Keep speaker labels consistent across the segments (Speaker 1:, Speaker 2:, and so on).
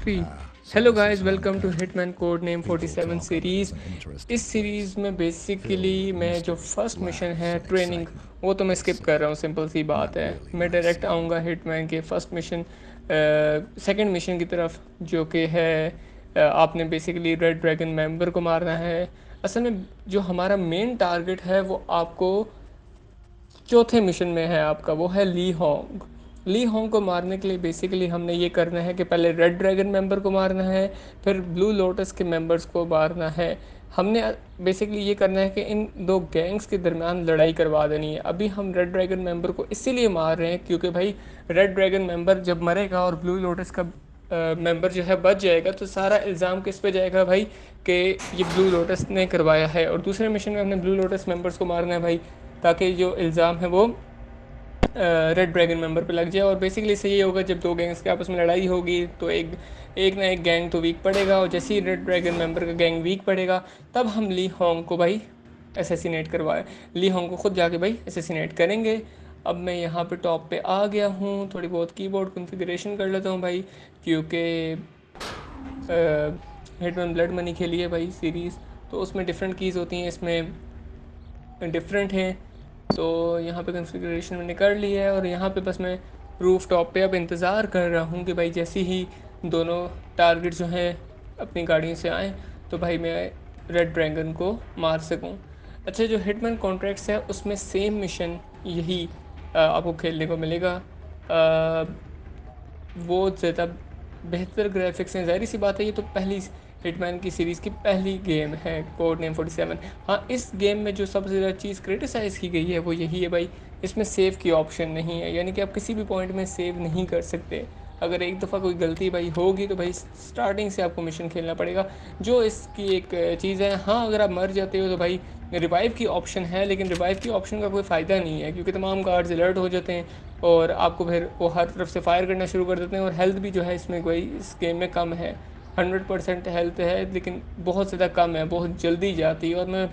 Speaker 1: काफ़ी। Hello guys, welcome to Hitman code name 47 series. इस series में बेसिकली मैं जो फर्स्ट मिशन है ट्रेनिंग, वो तो मैं स्किप कर रहा हूँ। सिंपल सी बात है, मैं डायरेक्ट आऊँगा हिटमैन के फर्स्ट मिशन सेकंड मिशन की तरफ, जो कि है आपने बेसिकली रेड ड्रैगन मेंबर को मारना है। असल में जो हमारा मेन टारगेट है वो आपको चौथे मिशन में है आपका, वो है ली होंग। ली होंग को मारने के लिए बेसिकली हमने ये करना है कि पहले रेड ड्रैगन मेंबर को मारना है, फिर ब्लू लोटस के मेंबर्स को मारना है। हमने बेसिकली ये करना है कि इन दो गैंग्स के दरमियान लड़ाई करवा देनी है। अभी हम रेड ड्रैगन मेंबर को इसीलिए मार रहे हैं क्योंकि भाई रेड ड्रैगन मेंबर जब मरेगा और ब्लू लोटस का मेंबर जो है बच जाएगा, तो सारा इल्ज़ाम किस पे जाएगा भाई, कि ये ब्लू लोटस ने करवाया है। और दूसरे मिशन में हमने ब्लू लोटस मेंबर्स को मारना है भाई, ताकि जो इल्ज़ाम है वो रेड ड्रैगन मेंबर पे लग जाए। और बेसिकली इससे ये होगा, जब दो गैंग्स के आपस में लड़ाई होगी तो एक एक ना एक गैंग तो वीक पड़ेगा, और जैसे ही रेड ड्रैगन मेंबर का गैंग वीक पड़ेगा तब हम ली होंग को भाई एसेसिनेट करवाए, ली होंग को खुद जाके भाई एसेसिनेट करेंगे। अब मैं यहाँ पे टॉप पे आ गया हूँ, थोड़ी बहुत कीबोर्ड कॉन्फ़िगरेशन कर लेता हूँ भाई, क्योंकि हिटमैन ब्लड मनी खेली है भाई सीरीज़, तो उसमें डिफरेंट कीज़ होती हैं, इसमें डिफरेंट हैं। तो यहाँ पे कॉन्फ़िगरेशन मैंने कर ली है, और यहाँ पे बस मैं रूफ टॉप पे अब इंतज़ार कर रहा हूँ कि भाई जैसे ही दोनों टारगेट जो हैं अपनी गाड़ियों से आएँ, तो भाई मैं रेड ड्रैगन को मार सकूँ। अच्छा, जो हिटमैन कॉन्ट्रैक्ट्स है उसमें सेम मिशन यही आपको खेलने को मिलेगा। वो ज़्यादा बेहतर ग्राफिक्स हैं, ज़ाहिर सी बात है, ये तो पहली हिटमैन की सीरीज़ की पहली गेम है कोड नेम 47। हाँ, इस गेम में जो सबसे ज़्यादा चीज़ क्रिटिसाइज़ की गई है वो यही है भाई, इसमें सेव की ऑप्शन नहीं है, यानी कि आप किसी भी पॉइंट में सेव नहीं कर सकते। अगर एक दफ़ा कोई गलती भाई होगी तो भाई स्टार्टिंग से आपको मिशन खेलना पड़ेगा, जो इसकी एक चीज़ है। हाँ, अगर आप मर जाते हो तो भाई रिवाइव की ऑप्शन है, लेकिन रिवाइव की ऑप्शन का कोई फ़ायदा नहीं है, क्योंकि तमाम गार्ड्स अलर्ट हो जाते हैं और आपको फिर वो हर तरफ से फायर करना शुरू कर देते हैं। और हेल्थ भी जो है इसमें कोई इस गेम में कम है, 100% हेल्थ है, लेकिन बहुत ज़्यादा कम है, बहुत जल्दी जाती है। और मैं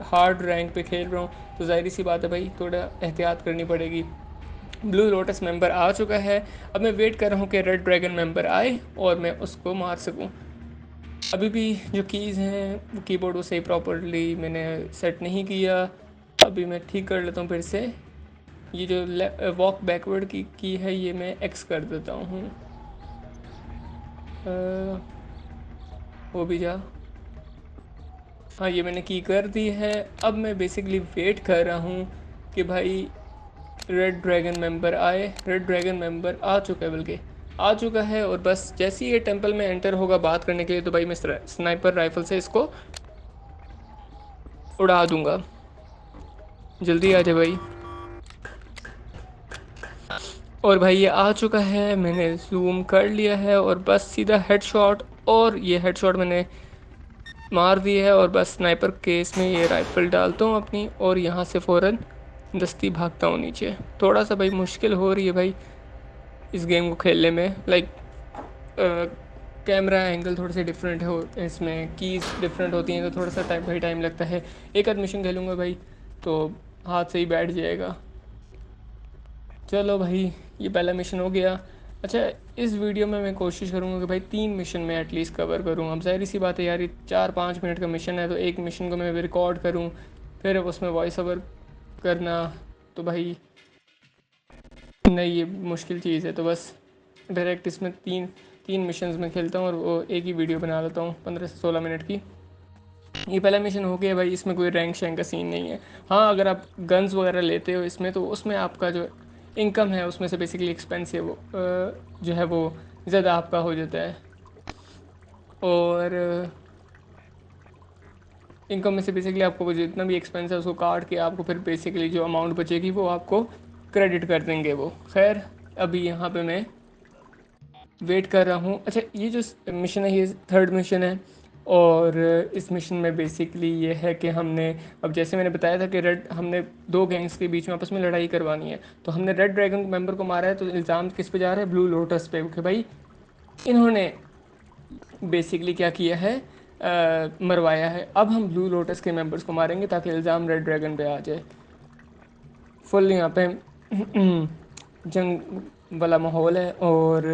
Speaker 1: हार्ड रैंक पे खेल रहा हूँ, तो ज़ाहिर सी बात है भाई थोड़ा एहतियात करनी पड़ेगी। ब्लू लोटस मेंबर आ चुका है, अब मैं वेट कर रहा हूँ कि रेड ड्रैगन मेंबर आए और मैं उसको मार सकूँ। अभी भी जो कीज़ हैं वो कीबोर्ड को सही प्रॉपरली मैंने सेट नहीं किया, अभी मैं ठीक कर लेता हूँ फिर से। ये जो वॉक बैकवर्ड की है, ये मैं एक्स कर देता हूँ। वो भी जा, हाँ ये मैंने की कर दी है। अब मैं बेसिकली वेट कर रहा हूँ कि भाई रेड ड्रैगन मेंबर आए। रेड ड्रैगन मेंबर आ चुका है, बल्कि आ चुका है, और बस जैसे ही ये टेंपल में एंटर होगा बात करने के लिए, तो भाई मैं स्नाइपर राइफल से इसको उड़ा दूंगा। जल्दी आ जाए भाई। और भाई ये आ चुका है, मैंने जूम कर लिया है, और बस सीधा हेडशॉट, और ये हेडशॉट मैंने मार दी है। और बस स्नाइपर केस में ये राइफल डालता हूँ अपनी, और यहाँ से फ़ौरन दस्ती भागता हूँ नीचे। थोड़ा सा भाई मुश्किल हो रही है भाई इस गेम को खेलने में, लाइक कैमरा एंगल थोड़े से डिफरेंट हो, इसमें कीज़ डिफरेंट होती हैं, तो थोड़ा सा टाइम लगता है। एक आध मिशन खेलूँगा भाई तो हाथ से ही बैठ जाएगा। चलो भाई, ये पहला मिशन हो गया। अच्छा, इस वीडियो में मैं कोशिश करूँगा कि भाई 3 मिशन में एटलीस्ट कवर करूँ। अब ज़ाहिर सी बात है यार, ये 4-5 मिनट का मिशन है, तो एक मिशन को मैं रिकॉर्ड करूँ, फिर उसमें वॉइस ओवर करना, तो भाई नहीं, ये मुश्किल चीज़ है। तो बस डायरेक्ट इसमें तीन तीन मिशंस में खेलता हूँ, और वो एक ही वीडियो बना लेता हूँ 15 से 16 मिनट की। ये पहला मिशन हो गया भाई, इसमें कोई रैंक शैंक का सीन नहीं है। हाँ, अगर आप गन्स वगैरह लेते हो इसमें, तो उसमें आपका जो इनकम है उसमें से बेसिकली एक्सपेंस है वो जो है वो ज़्यादा आपका हो जाता है। और इनकम में से बेसिकली आपको वो जितना भी एक्सपेंस है उसको काट के आपको फिर बेसिकली जो अमाउंट बचेगी वो आपको क्रेडिट कर देंगे वो। खैर, अभी यहाँ पे मैं वेट कर रहा हूँ। अच्छा, ये जो मिशन है ये थर्ड मिशन है, और इस मिशन में बेसिकली ये है कि हमने, अब जैसे मैंने बताया था कि रेड, हमने दो गैंग्स के बीच में आपस में लड़ाई करवानी है, तो हमने रेड ड्रैगन मेंबर को मारा है, तो इल्ज़ाम किस पे जा रहा है, ब्लू लोटस पे, कि भाई इन्होंने बेसिकली क्या किया है, मरवाया है। अब हम ब्लू लोटस के मेंबर्स को मारेंगे ताकि इल्ज़ाम रेड ड्रैगन पे आ जाए। फुल यहाँ पे जंग वाला माहौल है, और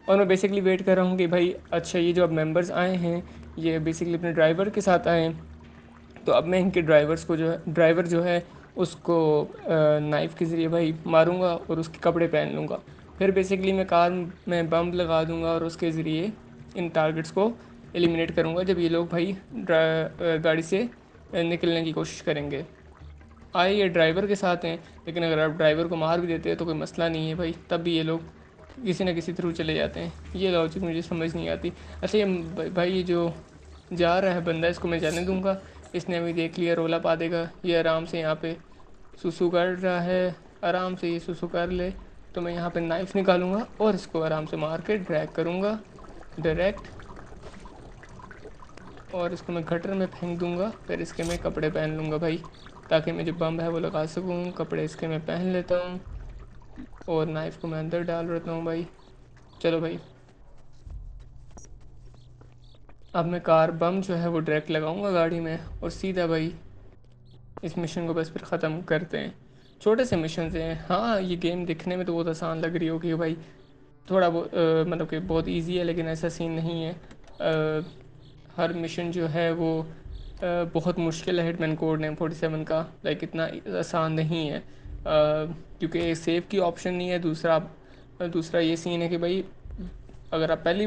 Speaker 1: और मैं बेसिकली वेट कर रहा हूँ कि भाई अच्छा ये जो अब मेंबर्स आए हैं ये बेसिकली अपने ड्राइवर के साथ आए हैं, तो अब मैं इनके ड्राइवर जो है उसको नाइफ़ के ज़रिए भाई मारूंगा और उसके कपड़े पहन लूँगा। फिर बेसिकली मैं कार में बम लगा दूंगा और उसके ज़रिए इन टारगेट्स को एलिमिनेट करूँगा जब ये लोग भाई गाड़ी से निकलने की कोशिश करेंगे। आए ये ड्राइवर के साथ हैं, लेकिन अगर आप ड्राइवर को मार भी देते हैं तो कोई मसला नहीं है भाई, तब भी ये लोग किसी न किसी थ्रू चले जाते हैं। ये लॉजिक मुझे समझ नहीं आती। अच्छा ये भाई ये जो जा रहा है बंदा, इसको मैं जाने दूंगा। इसने अभी देख लिया, रोला पा देगा। ये आराम से यहाँ पे सुसु कर रहा है, आराम से ये सुसु कर ले तो मैं यहाँ पे नाइफ़ निकालूंगा और इसको आराम से मार के ड्रैग करूँगा डायरेक्ट, और इसको मैं गटर में फेंक दूंगा। फिर इसके मैं कपड़े पहन लूँगा भाई, ताकि मैं जो बम है वो लगा सकूँ। कपड़े इसके मैं पहन लेता हूँ और नाइफ़ को मैं अंदर डाल देता हूँ भाई। चलो भाई, अब मैं कार बम जो है वो डायरेक्ट लगाऊंगा गाड़ी में और सीधा भाई इस मिशन को बस फिर ख़त्म करते हैं। छोटे से मिशन हैं, हाँ ये गेम दिखने में तो बहुत आसान लग रही होगी भाई, थोड़ा बहुत मतलब कि बहुत इजी है, लेकिन ऐसा सीन नहीं है। हर मिशन जो है वो बहुत मुश्किल है। हिटमैन कोड नेम 47 का लाइक इतना आसान नहीं है, क्योंकि सेव की ऑप्शन नहीं है। दूसरा ये सीन है कि भाई अगर आप पहली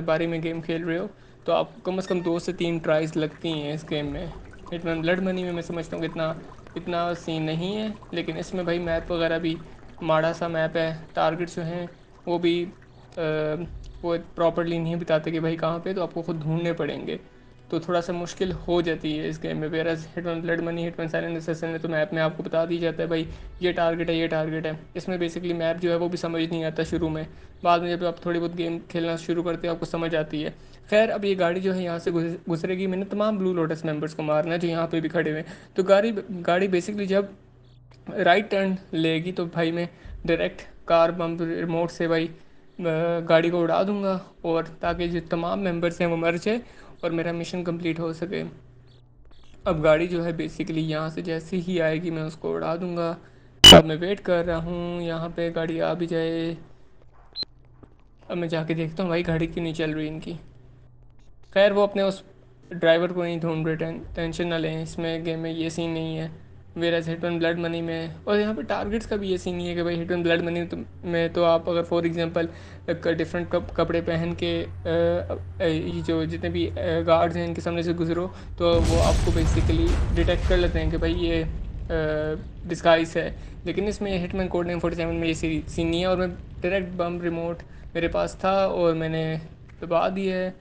Speaker 1: बारी में गेम खेल रहे हो तो आपको कम से कम 2 से 3 ट्राइज लगती हैं इस गेम में। हिटमैन ब्लड मनी में मैं समझता हूँ कि इतना इतना सीन नहीं है, लेकिन इसमें भाई मैप वगैरह भी माड़ा सा मैप है। टारगेट जो हैं वो भी वो प्रॉपरली नहीं बताते कि भाई कहाँ पे, तो आपको खुद ढूंढने पड़ेंगे, तो थोड़ा सा मुश्किल हो जाती है इस गेम में। Versus Hitman Blood Money, Hitman Silent Assassin है तो मैप में आपको बता दी जाता है भाई ये टारगेट है, ये टारगेट है। इसमें बेसिकली मैप जो है वो भी समझ नहीं आता शुरू में, बाद में जब आप थोड़ी बहुत गेम खेलना शुरू करते हो आपको समझ आती है। खैर अब ये गाड़ी जो है यहाँ से गुजरेगी। मैंने तमाम ब्लू लोटस मेंबर्स को मारना है जो यहाँ पे भी खड़े हुए हैं। तो गाड़ी बेसिकली जब राइट टर्न लेगी तो भाई मैं डायरेक्ट कार बम रिमोट से भाई गाड़ी को उड़ा दूंगा, और ताकि जो तमाम मेंबर्स हैं वो मर जाए और मेरा मिशन कंप्लीट हो सके। अब गाड़ी जो है बेसिकली यहाँ से जैसे ही आएगी मैं उसको उड़ा दूंगा। अब मैं वेट कर रहा हूँ यहाँ पे गाड़ी आ भी जाए। अब मैं जाके देखता हूँ भाई गाड़ी क्यों नहीं चल रही इनकी। खैर वो अपने उस ड्राइवर को नहीं ढूंढ रहे, टेंशन ना लें, इसमें गेम में ये सीन नहीं है। Versus Hitman Blood Money में और यहाँ पे टारगेट्स का भी ये सीन नहीं है कि भाई हिट एंड ब्लड मनी तो आप अगर फॉर एग्जांपल डिफरेंट कपड़े पहन के ये जो जितने भी गार्ड्स हैं इनके सामने से गुजरो तो वो आपको बेसिकली डिटेक्ट कर लेते हैं कि भाई ये डिस्गाइस है। लेकिन इसमें हिटमैन कोड नेम 47 में ये सीन नहीं है, और मैं डायरेक्ट बम रिमोट मेरे पास था और मैंने दबा दिया है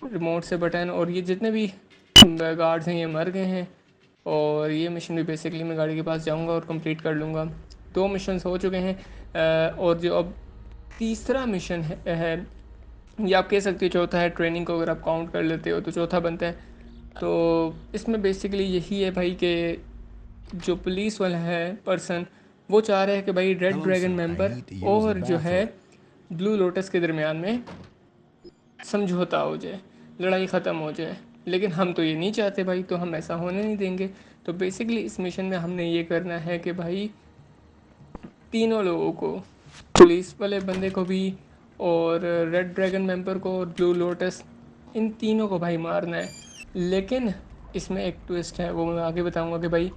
Speaker 1: रिमोट से बटन, और ये जितने भी गार्ड्स हैं ये मर गए हैं। और ये मिशन भी बेसिकली मैं गाड़ी के पास जाऊंगा और कंप्लीट कर लूँगा। 2 मिशंस हो चुके हैं, और जो अब तीसरा मिशन है ये आप कह सकते हो चौथा है। ट्रेनिंग को अगर आप काउंट कर लेते हो तो चौथा बनता है। तो इसमें बेसिकली यही है भाई कि जो पुलिस वाला है पर्सन वो चाह रहा है कि भाई रेड ड्रैगन मेंबर और जो है ब्लू लोटस के दरमियान में समझौता हो जाए, लड़ाई ख़त्म हो जाए। लेकिन हम तो ये नहीं चाहते भाई, तो हम ऐसा होने नहीं देंगे। तो बेसिकली इस मिशन में हमने ये करना है कि भाई तीनों लोगों को, पुलिस वाले बंदे को भी और रेड ड्रैगन मेंबर को और ब्लू लोटस, इन तीनों को भाई मारना है। लेकिन इसमें एक ट्विस्ट है, वो मैं आगे बताऊंगा कि भाई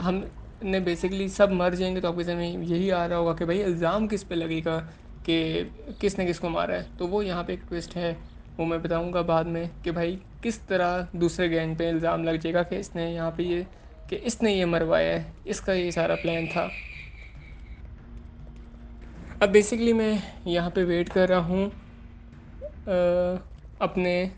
Speaker 1: हमने बेसिकली सब मर जाएंगे तो आपके समझ में यही आ रहा होगा कि भाई इल्ज़ाम किस पे लगेगा कि किसने किसको मारा है। तो वो यहाँ पे एक ट्विस्ट है, वो मैं बताऊंगा बाद में कि भाई किस तरह दूसरे गैंग पे इल्ज़ाम लग जाएगा कि इसने यहाँ पे ये कि इसने ये मरवाया है, इसका ये सारा प्लान था। अब बेसिकली मैं यहाँ पे वेट कर रहा हूँ अपने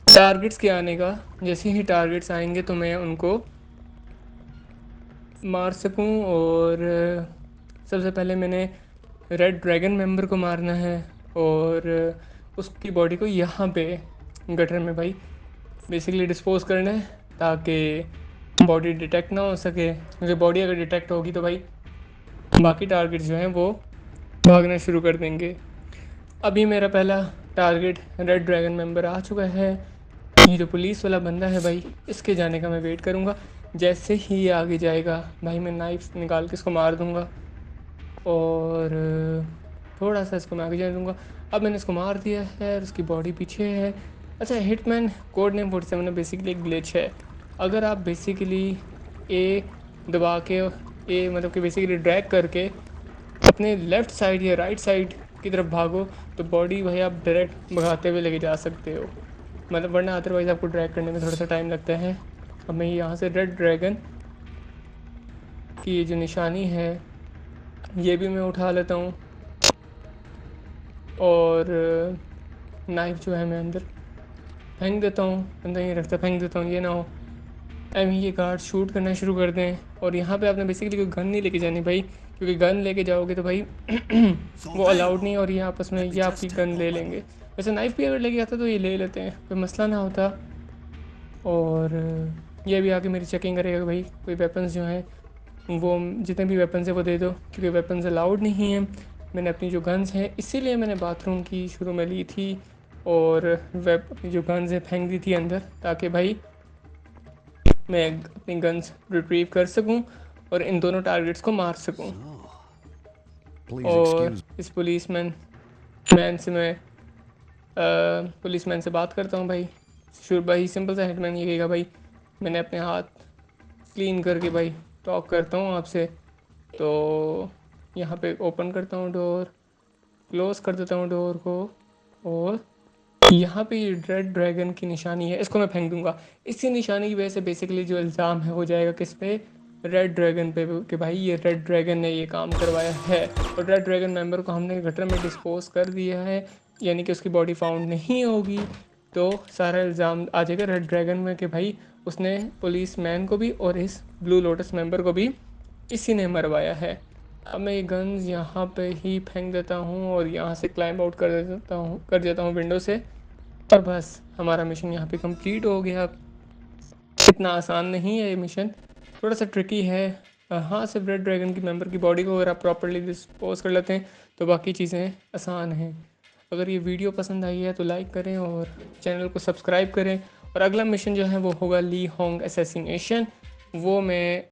Speaker 1: टारगेट्स के आने का। जैसे ही टारगेट्स आएंगे तो मैं उनको मार सकूं। और सबसे पहले मैंने रेड ड्रैगन मेंबर को मारना है और उसकी बॉडी को यहाँ पे गटर में भाई बेसिकली डिस्पोज करना है, ताकि बॉडी डिटेक्ट ना हो सके, क्योंकि बॉडी अगर डिटेक्ट होगी तो भाई बाकी टारगेट जो हैं वो भागना शुरू कर देंगे। अभी मेरा पहला टारगेट रेड ड्रैगन मेंबर आ चुका है। ये जो पुलिस वाला बंदा है भाई इसके जाने का मैं वेट करूँगा। जैसे ही ये आगे जाएगा भाई मैं नाइफ निकाल के इसको मार दूँगा। और थोड़ा सा इसको मैं आगे जाने दूँगा। अब मैंने इसको मार दिया है और उसकी बॉडी पीछे है। अच्छा, हिटमैन कोड नेम 47 में बेसिकली एक ग्लिच है। अगर आप बेसिकली ए दबा के, ए मतलब कि बेसिकली ड्रैग करके अपने लेफ़्ट साइड या राइट साइड की तरफ भागो तो बॉडी भाई आप डायरेक्ट भगाते हुए लेके जा सकते हो, मतलब वरना अदरवाइज़ आपको ड्रैग करने में थोड़ा सा टाइम लगता है। अब मैं यहाँ से रेड ड्रैगन की ये जो निशानी है ये भी मैं उठा लेता हूँ और नाइफ़ जो है मैं अंदर फेंक देता हूँ, अंदर ही रखता फेंक देता हूँ, ये ना हो एम ये गार्ड शूट करना शुरू कर दें। और यहाँ पे आपने बेसिकली कोई गन नहीं लेके जानी भाई, क्योंकि गन लेके जाओगे तो भाई वो अलाउड नहीं है और ये आपस में ये आपकी गन ले लेंगे। वैसे नाइफ़ भी अगर लेके आता तो ये ले लेते हैं, कोई मसला ना होता। और ये भी आके मेरी चेकिंग करेगा भाई कोई वेपन्स जो हैं वो, जितने भी वेपन्स है वो दे दो, क्योंकि वेपन्स अलाउड नहीं है। मैंने अपनी जो गन्स हैं इसीलिए मैंने बाथरूम की शुरू में ली थी और अपनी जो गन्स है फेंक दी थी अंदर, ताकि भाई मैं अपनी गन्स रिट्रीव कर सकूं और इन दोनों टारगेट्स को मार सकूं। और इस मैन से मैं पुलिसमैन से बात करता हूँ भाई। शुरू भाई सिंपल सा हेडमैन ये कहेगा भाई मैंने अपने हाथ क्लीन करके भाई टॉक करता हूँ आपसे। तो यहाँ पे ओपन करता हूँ डोर, क्लोज़ कर देता हूँ डोर को, और यहाँ पे ये रेड ड्रैगन की निशानी है इसको मैं फेंक दूंगा। इसी निशानी की वजह से बेसिकली जो इल्ज़ाम है हो जाएगा किस पे, रेड ड्रैगन पे, कि भाई ये रेड ड्रैगन ने ये काम करवाया है। और रेड ड्रैगन मेंबर को हमने गटर में डिस्पोज कर दिया है, यानी कि उसकी बॉडी फाउंड नहीं होगी, तो सारा इल्ज़ाम आ जाएगा रेड ड्रैगन में कि भाई उसने पुलिस मैन को भी और इस ब्लू लोटस मेंबर को भी इसी ने मरवाया है। अब मैं ये गन्स यहाँ पे ही फेंक देता हूँ और यहाँ से क्लाइंब आउट कर देता हूँ विंडो से, और बस हमारा मिशन यहाँ पे कंप्लीट हो गया। इतना आसान नहीं है ये मिशन, थोड़ा सा ट्रिकी है। हाँ, सिर्फ रेड ड्रैगन की मेंबर की बॉडी को अगर आप प्रॉपरली डिस्पोज कर लेते हैं तो बाकी चीज़ें आसान हैं। अगर ये वीडियो पसंद आई है तो लाइक करें और चैनल को सब्सक्राइब करें। और अगला मिशन जो है वो होगा ली होंग असैसिनेशन, वो मैं